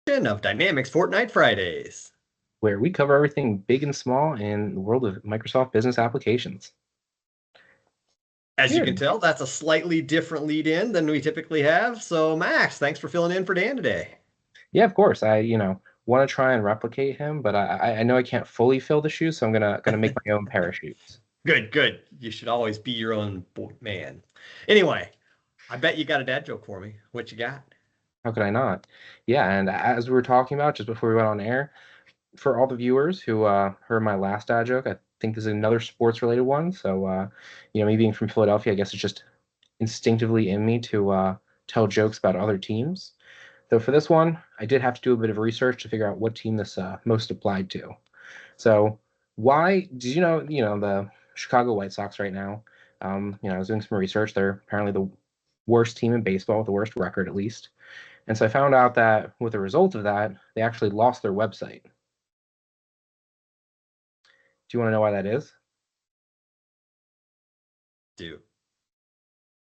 Of Dynamics Fortnite Fridays. Where we cover everything big and small in the world of Microsoft business applications. As you can Good. tell, that's a slightly different lead in than we typically have. So, Max, thanks for filling in for Dan today. Yeah, of course. I want to try and replicate him, but I know I can't fully fill the shoes, so I'm gonna make my own parachutes. Good, good. You should always be your own man. Anyway, I bet you got a dad joke for me. What you got? How could I not? Yeah, and as we were talking about just before we went on air, for all the viewers who heard my last dad joke, I think this is another sports related one. So me being from Philadelphia, I guess it's just instinctively in me to tell jokes about other teams. Though for this one, I did have to do a bit of research to figure out what team this most applied to. So why did the Chicago White Sox right now? I was doing some research. They're apparently the worst team in baseball, with the worst record at least. And so I found out that with the result of that, they actually lost their website. Do you want to know why that is? Do.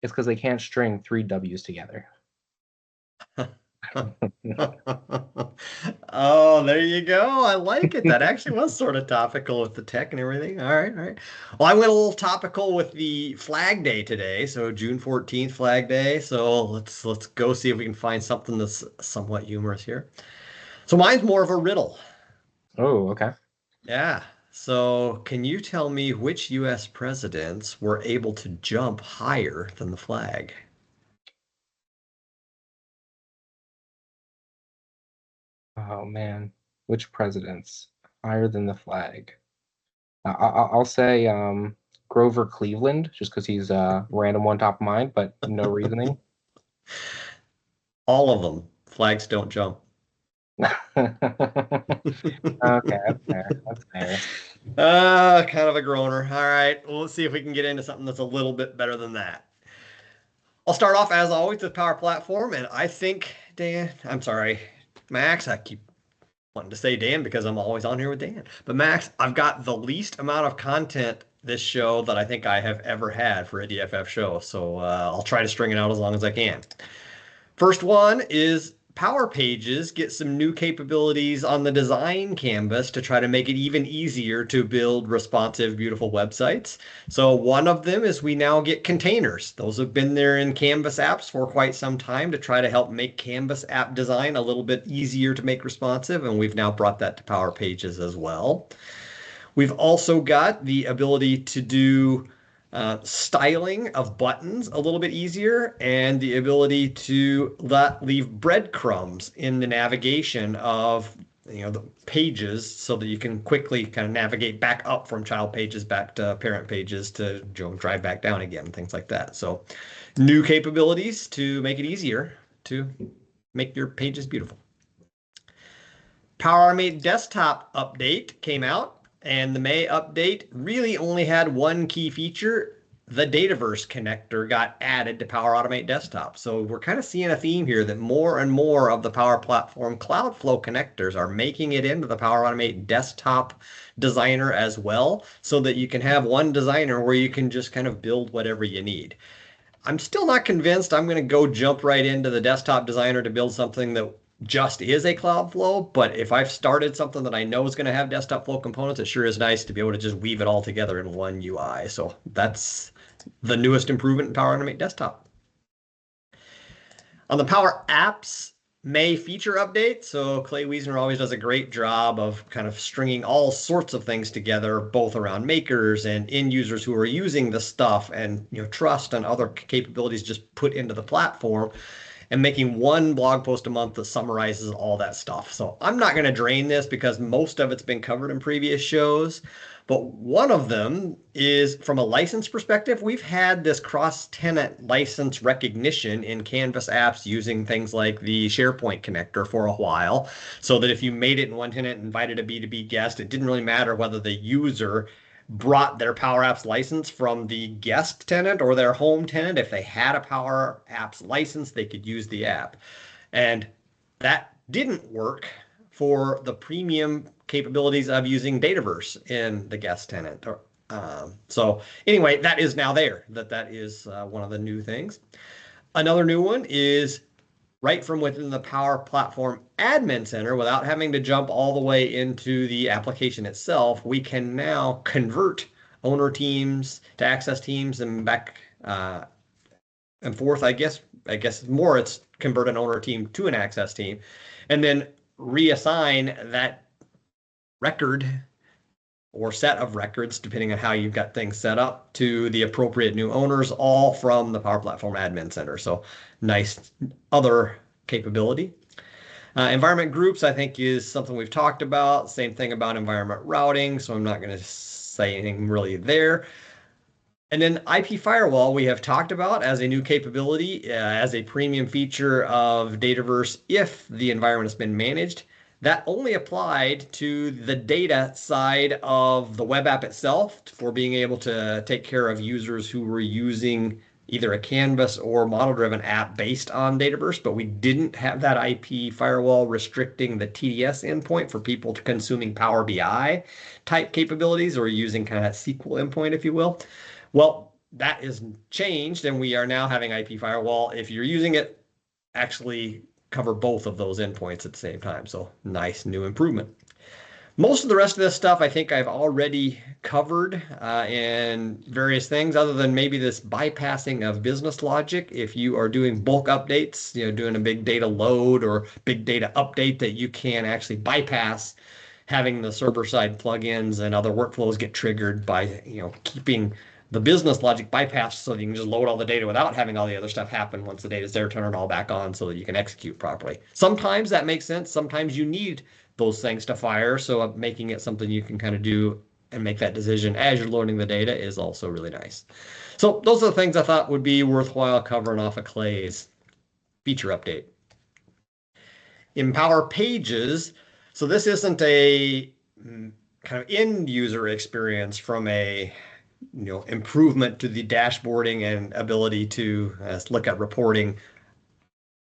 It's because they can't string three W's together. Oh, there you go. I like it. That actually was sort of topical with the tech and everything. All right, all right. Well, I went a little topical with the Flag Day today, so June 14th Flag Day. So let's go see if we can find something that's somewhat humorous here. So mine's more of a riddle. Oh, okay. Yeah. So can you tell me which US presidents were able to jump higher than the flag? Oh man, which presidents higher than the flag? I'll say Grover Cleveland, just because he's random one top of mind, but no reasoning. All of them. Flags don't jump. Okay, that's fair. That's fair. Kind of a groaner. All right. Well, let's see if we can get into something that's a little bit better than that. I'll start off as always with Power Platform, and I think Dan. I'm sorry, Max. I keep wanting to say Dan because I'm always on here with Dan. But Max, I've got the least amount of content this show that I think I have ever had for a DFF show. So I'll try to string it out as long as I can. First one is Power Pages get some new capabilities on the design canvas to try to make it even easier to build responsive, beautiful websites. So one of them is we now get containers. Those have been there in Canvas apps for quite some time to try to help make Canvas app design a little bit easier to make responsive, and we've now brought that to Power Pages as well. We've also got the ability to do styling of buttons a little bit easier and the ability to leave breadcrumbs in the navigation of the pages so that you can quickly kind of navigate back up from child pages back to parent pages to drive back down again, things like that. So new capabilities to make it easier to make your pages beautiful. Power Automate Desktop update came out, and the May update really only had one key feature. The Dataverse connector got added to Power Automate Desktop. So we're kind of seeing a theme here that more and more of the Power Platform Cloudflow connectors are making it into the Power Automate Desktop designer as well, so that you can have one designer where you can just kind of build whatever you need. I'm still not convinced I'm going to go jump right into the desktop designer to build something that just is a Cloudflow. But if I've started something that I know is going to have desktop flow components, it sure is nice to be able to just weave it all together in one UI. So that's the newest improvement in Power Automate Desktop. On the Power Apps May feature update, so Clay Wiesner always does a great job of kind of stringing all sorts of things together, both around makers and end users who are using the stuff, and trust and other capabilities just put into the platform, and making one blog post a month that summarizes all that stuff. So I'm not going to drain this because most of it's been covered in previous shows. But one of them is from a license perspective, we've had this cross-tenant license recognition in Canvas apps using things like the SharePoint connector for a while, so that if you made it in one tenant and invited a B2B guest, it didn't really matter whether the user brought their Power Apps license from the guest tenant or their home tenant. If they had a Power Apps license, they could use the app. And that didn't work for the premium capabilities of using Dataverse in the guest tenant. So anyway, that is now there. That is one of the new things. Another new one is right from within the Power Platform Admin Center without having to jump all the way into the application itself. We can now convert owner teams to access teams and back and forth. I guess more it's convert an owner team to an access team, and then reassign that record or set of records, depending on how you've got things set up, to the appropriate new owners, all from the Power Platform Admin Center. So nice other capability. Environment groups, I think, is something we've talked about. Same thing about environment routing, so I'm not going to say anything really there. And then IP firewall, we have talked about as a new capability, as a premium feature of Dataverse if the environment has been managed. That only applied to the data side of the web app itself for being able to take care of users who were using either a Canvas or model-driven app based on Dataverse, but we didn't have that IP firewall restricting the TDS endpoint for people consuming Power BI type capabilities or using kind of that SQL endpoint, if you will. Well, that is changed, and we are now having IP firewall. If you're using it, actually cover both of those endpoints at the same time. So nice new improvement. Most of the rest of this stuff I think I've already covered in various things, other than maybe this bypassing of business logic. If you are doing bulk updates, doing a big data load or big data update, that you can actually bypass having the server side plugins and other workflows get triggered by keeping the business logic bypassed so that you can just load all the data without having all the other stuff happen. Once the data is there, turn it all back on so that you can execute properly. Sometimes that makes sense. Sometimes you need those things to fire. So making it something you can kind of do and make that decision as you're loading the data is also really nice. So those are the things I thought would be worthwhile covering off of Clay's feature update. Empower Pages. So this isn't a kind of end user experience from a improvement to the dashboarding and ability to look at reporting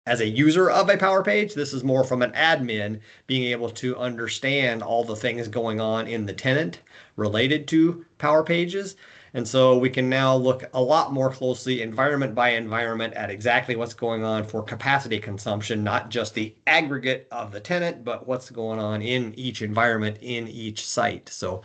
as a user of a Power Page. This is more from an admin being able to understand all the things going on in the tenant related to Power Pages. And so we can now look a lot more closely, environment by environment, at exactly what's going on for capacity consumption, not just the aggregate of the tenant, but what's going on in each environment in each site. So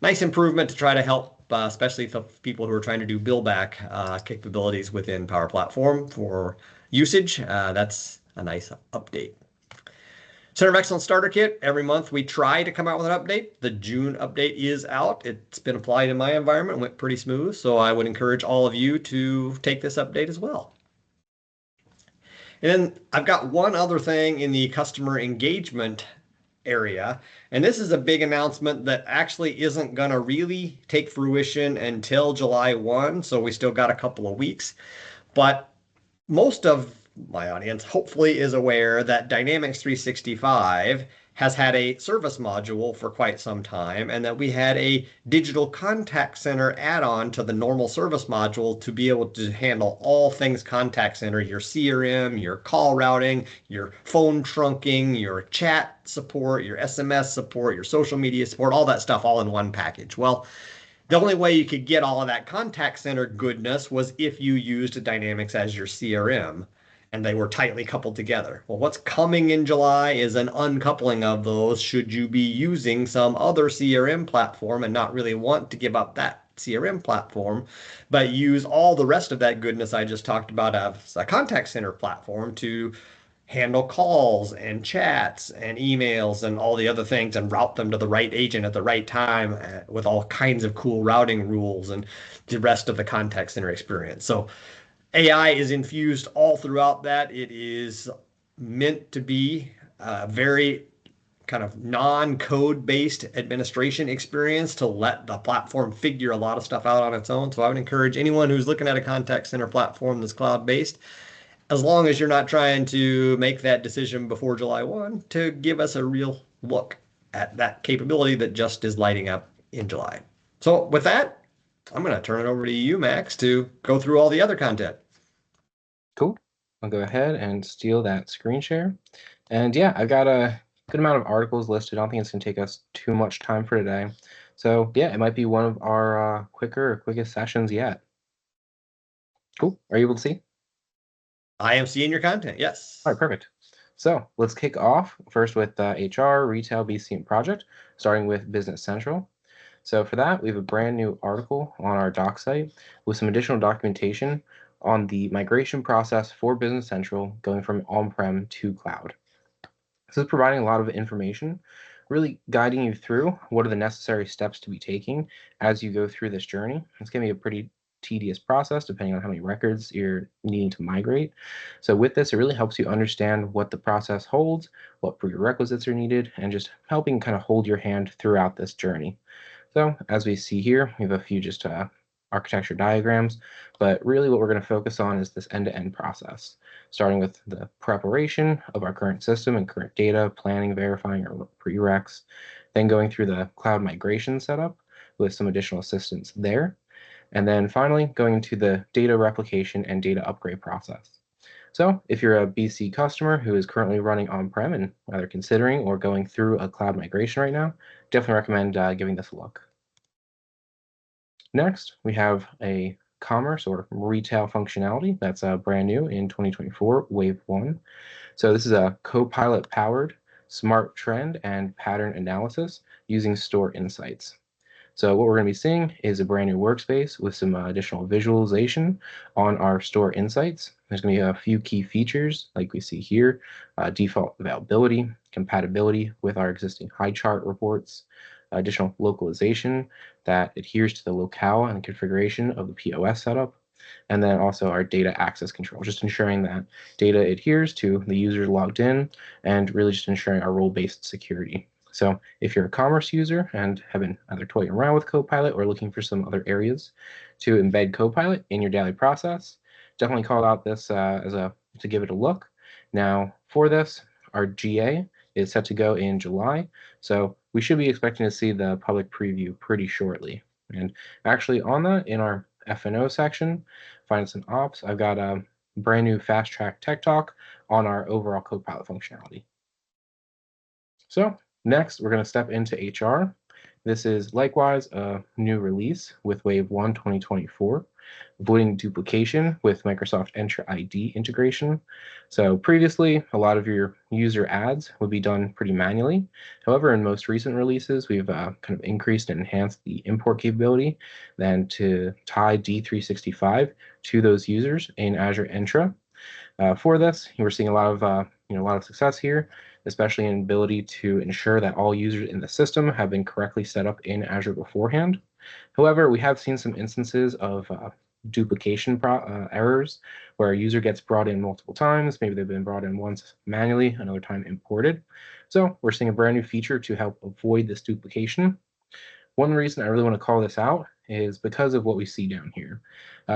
nice improvement to try to help, especially for people who are trying to do bill back capabilities within Power Platform for usage. That's a nice update. Center of Excellence Starter Kit. Every month we try to come out with an update. The June update is out. It's been applied in my environment, went pretty smooth. So I would encourage all of you to take this update as well. And then I've got one other thing in the customer engagement area. And this is a big announcement that actually isn't going to really take fruition until July 1. So we still got a couple of weeks. But most of my audience hopefully is aware that Dynamics 365 has had a service module for quite some time, and that we had a digital contact center add-on to the normal service module to be able to handle all things contact center, your CRM, your call routing, your phone trunking, your chat support, your SMS support, your social media support, all that stuff all in one package. Well, the only way you could get all of that contact center goodness was if you used Dynamics as your CRM and they were tightly coupled together. Well, what's coming in July is an uncoupling of those should you be using some other CRM platform and not really want to give up that CRM platform, but use all the rest of that goodness I just talked about as a contact center platform to handle calls and chats and emails and all the other things and route them to the right agent at the right time with all kinds of cool routing rules and the rest of the contact center experience. So AI is infused all throughout that. It is meant to be a very kind of non-code based administration experience to let the platform figure a lot of stuff out on its own. So I would encourage anyone who's looking at a contact center platform that's cloud-based, as long as you're not trying to make that decision before July 1, to give us a real look at that capability that just is lighting up in July. So with that, I'm going to turn it over to you, Max, to go through all the other content. Cool. I'll go ahead and steal that screen share. And yeah, I've got a good amount of articles listed. I don't think it's going to take us too much time for today. So yeah, it might be one of our quickest sessions yet. Cool. Are you able to see? I am seeing your content. All Yes. right, perfect. So let's kick off first with HR, retail, BC, and project, starting with Business Central. So for that, we have a brand new article on our doc site with some additional documentation on the migration process for Business Central going from on-prem to cloud. This is providing a lot of information, really guiding you through what are the necessary steps to be taking as you go through this journey. It's going to be a pretty tedious process depending on how many records you're needing to migrate. So with this, it really helps you understand what the process holds, what prerequisites are needed, and just helping kind of hold your hand throughout this journey. So as we see here, we have a few just architecture diagrams, but really what we're going to focus on is this end-to-end process, starting with the preparation of our current system and current data, planning, verifying our prereqs, then going through the cloud migration setup with some additional assistance there, and then finally going into the data replication and data upgrade process. So if you're a BC customer who is currently running on-prem and either considering or going through a cloud migration right now, definitely recommend giving this a look. Next, we have a commerce or retail functionality that's brand new in 2024, Wave 1. So this is a Copilot powered smart trend and pattern analysis using store insights. So what we're going to be seeing is a brand new workspace with some additional visualization on our store insights. There's going to be a few key features like we see here, default availability, compatibility with our existing high chart reports, additional localization that adheres to the locale and configuration of the POS setup, and then also our data access control, just ensuring that data adheres to the users logged in and really just ensuring our role-based security. So if you're a commerce user and have been either toying around with Copilot or looking for some other areas to embed Copilot in your daily process, definitely call out this to give it a look. Now for this, our GA is set to go in July, so we should be expecting to see the public preview pretty shortly. And actually on that, in our F&O section, finance and ops, I've got a brand new fast track tech talk on our overall Copilot functionality. So next, we're going to step into HR. This is likewise a new release with Wave 1 2024, avoiding duplication with Microsoft Entra ID integration. So previously, a lot of your user ads would be done pretty manually. However, in most recent releases, we've kind of increased and enhanced the import capability then to tie D365 to those users in Azure Entra. For this, we're seeing a lot of success here, especially in ability to ensure that all users in the system have been correctly set up in Azure beforehand. However, we have seen some instances of duplication errors where a user gets brought in multiple times. Maybe they've been brought in once manually, another time imported. So we're seeing a brand new feature to help avoid this duplication. One reason I really want to call this out is because of what we see down here.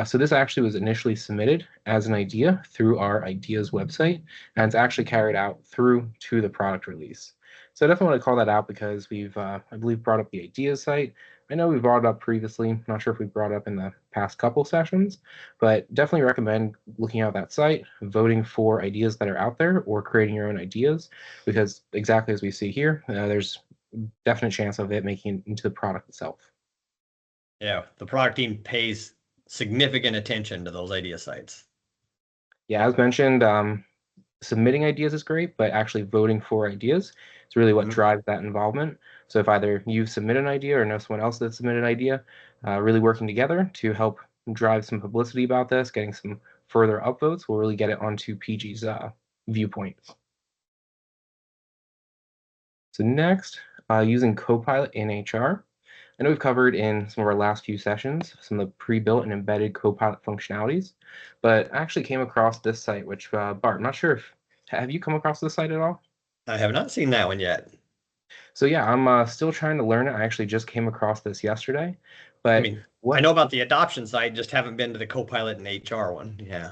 So this actually was initially submitted as an idea through our ideas website, and it's actually carried out through to the product release. So I definitely want to call that out because we've, I believe, brought up the ideas site. I know we brought it up previously. I'm not sure if we brought it up in the past couple sessions, but definitely recommend looking at that site, voting for ideas that are out there, or creating your own ideas, because exactly as we see here, there's definite chance of it making it into the product itself. Yeah, the product team pays significant attention to those idea sites. Yeah, as mentioned, submitting ideas is great, but actually voting for ideas is really what drives that involvement. So if either you submit an idea or know someone else that submitted an idea, really working together to help drive some publicity about this, getting some further upvotes will really get it onto PG's viewpoint. So next, using Copilot in HR. I know we've covered in some of our last few sessions some of the pre-built and embedded Copilot functionalities, but I actually came across this site, which Bart, I'm not sure if have you come across this site at all? I have not seen that one yet. So yeah, I'm still trying to learn it. I actually just came across this yesterday, I but mean, I what? know about the adoption side, just haven't been to the Copilot and HR one. Yeah.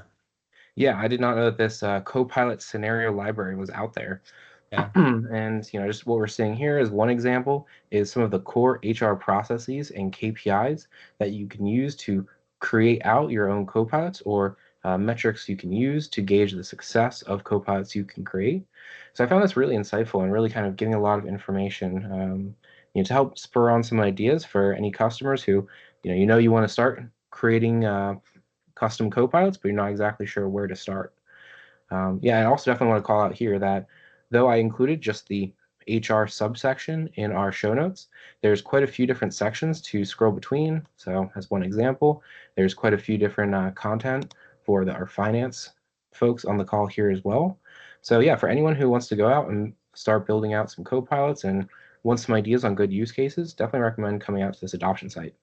Yeah, I did not know that this Copilot scenario library was out there. Yeah. And just what we're seeing here is one example is some of the core HR processes and KPIs that you can use to create out your own copilots or metrics you can use to gauge the success of copilots you can create. So I found this really insightful and really kind of giving a lot of information, to help spur on some ideas for any customers who, you want to start creating custom copilots, but you're not exactly sure where to start. Yeah, I also definitely want to call out here that though I included just the HR subsection in our show notes, there's quite a few different sections to scroll between. So, as one example, there's quite a few different content for our finance folks on the call here as well. So, yeah, for anyone who wants to go out and start building out some co-pilots and wants some ideas on good use cases, definitely recommend coming out to this adoption site.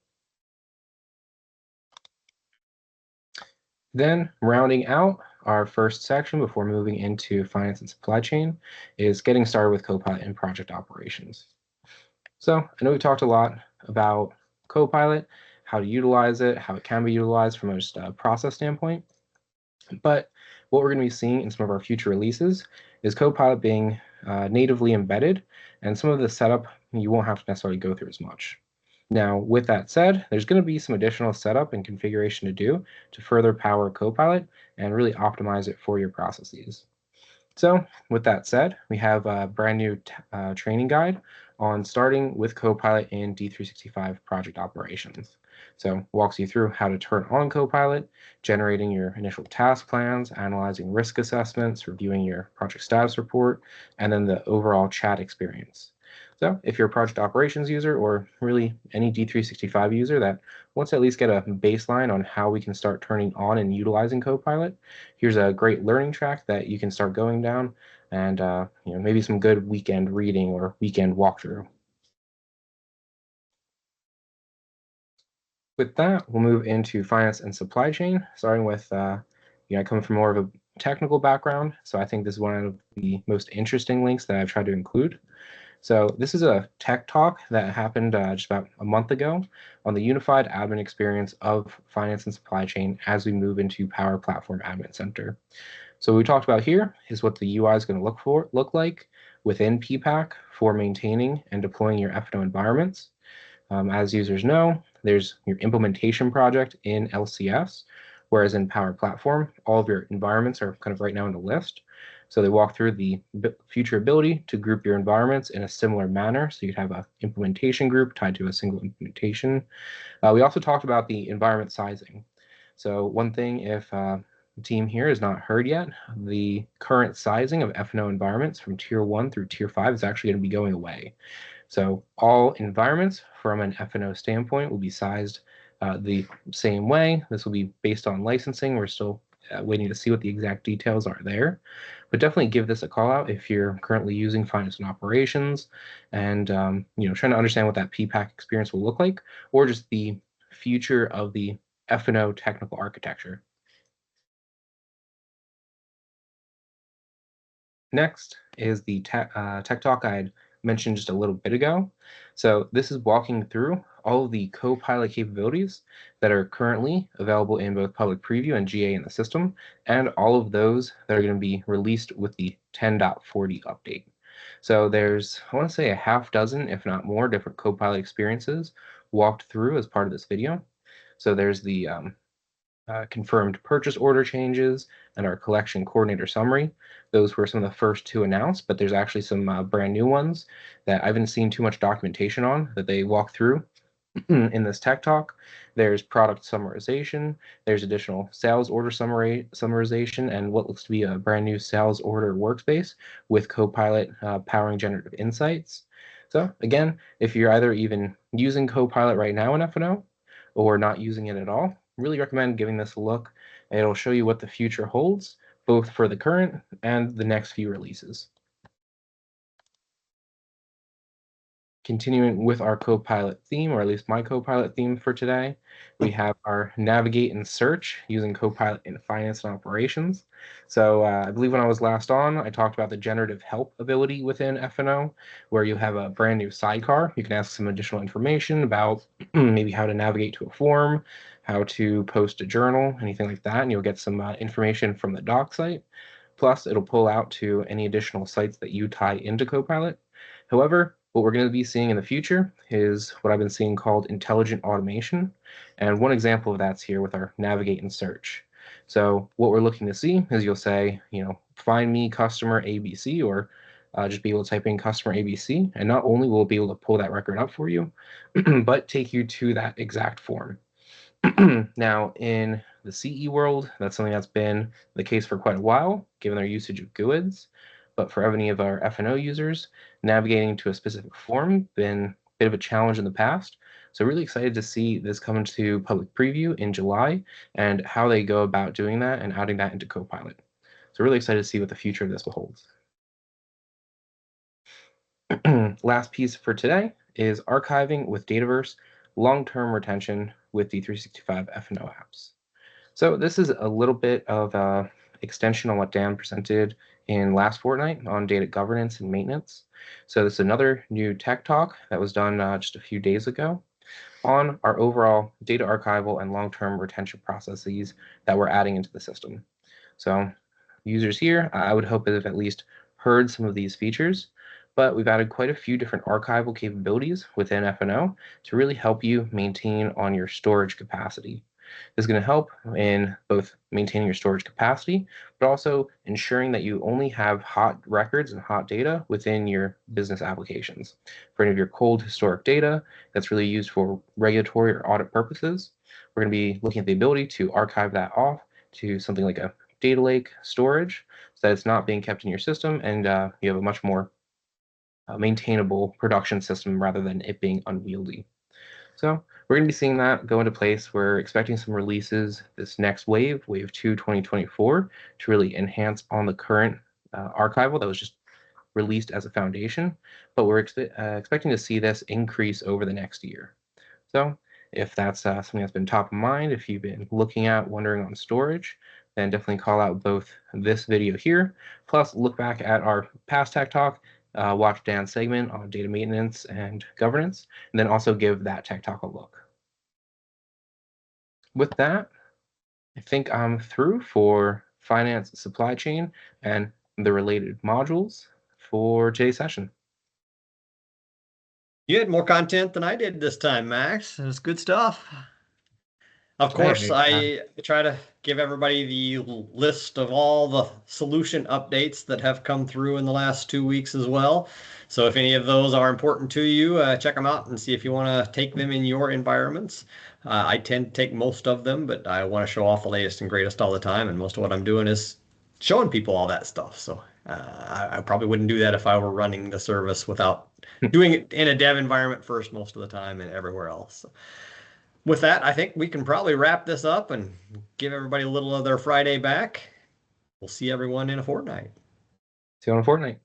Then, rounding out our first section before moving into finance and supply chain is getting started with Copilot and project operations. So, I know we talked a lot about Copilot, how to utilize it, how it can be utilized from just a process standpoint. But what we're going to be seeing in some of our future releases is Copilot being natively embedded, and some of the setup you won't have to necessarily go through as much. Now, with that said, there's going to be some additional setup and configuration to do to further power Copilot and really optimize it for your processes. So, with that said, we have a brand new training guide on starting with Copilot in D365 project operations. So, walks you through how to turn on Copilot, generating your initial task plans, analyzing risk assessments, reviewing your project status report, and then the overall chat experience. So, if you're a project operations user or really any D365 user that wants to at least get a baseline on how we can start turning on and utilizing Copilot, here's a great learning track that you can start going down, and maybe some good weekend reading or weekend walkthrough. With that, we'll move into finance and supply chain, starting with I come from more of a technical background, so I think this is one of the most interesting links that I've tried to include. So this is a tech talk that happened just about a month ago on the unified admin experience of finance and supply chain as we move into Power Platform Admin Center. So what we talked about here is what the UI is going to look like within PPAC for maintaining and deploying your F&O environments. As users know, there's your implementation project in LCS, whereas in Power Platform, all of your environments are kind of right now in the list. So they walk through the future ability to group your environments in a similar manner. So you'd have an implementation group tied to a single implementation. We also talked about the environment sizing. So one thing, if the team here has not heard yet, the current sizing of F&O environments from Tier 1 through Tier 5 is actually going to be going away. So all environments from an F&O standpoint will be sized the same way. This will be based on licensing. We're still waiting to see what the exact details are there. But definitely give this a call out if you're currently using finance and operations and trying to understand what that PPAC experience will look like, or just the future of the F&O technical architecture. Next is the tech talk I had mentioned just a little bit ago. So this is walking through all of the Copilot capabilities that are currently available in both public preview and GA in the system, and all of those that are going to be released with the 10.40 update. So there's, I want to say, a half dozen, if not more, different Copilot experiences walked through as part of this video. So there's the confirmed purchase order changes, and our collection coordinator summary. Those were some of the first to announce, but there's actually some brand new ones that I haven't seen too much documentation on that they walk through in this tech talk. There's product summarization, there's additional sales order summarization, and what looks to be a brand new sales order workspace with Copilot powering generative insights. So again, if you're either even using Copilot right now in F&O or not using it at all, really recommend giving this a look. It'll show you what the future holds, both for the current and the next few releases. Continuing with our Copilot theme, or at least my Copilot theme for today, we have our navigate and search using Copilot in finance and operations. So I believe when I was last on, I talked about the generative help ability within F&O, where you have a brand new sidecar. You can ask some additional information about maybe how to navigate to a form, how to post a journal, anything like that, and you'll get some information from the doc site. Plus, it'll pull out to any additional sites that you tie into Copilot. However, what we're going to be seeing in the future is what I've been seeing called intelligent automation. And one example of that's here with our navigate and search. So what we're looking to see is you'll say, find me customer ABC, or just be able to type in customer ABC. And not only will it be able to pull that record up for you, but take you to that exact form. Now, in the CE world, that's something that's been the case for quite a while, given their usage of GUIDs. But for any of our F&O users, navigating to a specific form been a bit of a challenge in the past. So really excited to see this come into public preview in July and how they go about doing that and adding that into Copilot. So really excited to see what the future of this holds. Last piece for today is archiving with Dataverse, long-term retention with D365 F&O apps. So this is a little bit of extension on what Dan presented in last fortnight on data governance and maintenance. So this is another new tech talk that was done just a few days ago on our overall data archival and long-term retention processes that we're adding into the system. So users here, I would hope have at least heard some of these features, but we've added quite a few different archival capabilities within F&O to really help you maintain on your storage capacity. This is going to help in both maintaining your storage capacity, but also ensuring that you only have hot records and hot data within your business applications. For any of your cold historic data that's really used for regulatory or audit purposes, we're going to be looking at the ability to archive that off to something like a data lake storage so that it's not being kept in your system and you have a much more maintainable production system rather than it being unwieldy. So we're going to be seeing that go into place. We're expecting some releases this next wave 2 2024, to really enhance on the current archival that was just released as a foundation. But we're expecting to see this increase over the next year. So if that's something that's been top of mind, if you've been looking at wondering on storage, then definitely call out both this video here, plus look back at our past tech talk, watch Dan's segment on data maintenance and governance, and then also give that tech talk a look. With that, I think I'm through for finance supply chain and the related modules for today's session. You had more content than I did this time, Max. It was good stuff. Of course, I try to give everybody the list of all the solution updates that have come through in the last 2 weeks as well. So if any of those are important to you, check them out and see if you want to take them in your environments. I tend to take most of them, but I want to show off the latest and greatest all the time. And most of what I'm doing is showing people all that stuff. So I probably wouldn't do that if I were running the service without doing it in a dev environment first most of the time and everywhere else. So with that, I think we can probably wrap this up and give everybody a little of their Friday back. We'll see everyone in a fortnight. See you in a fortnight.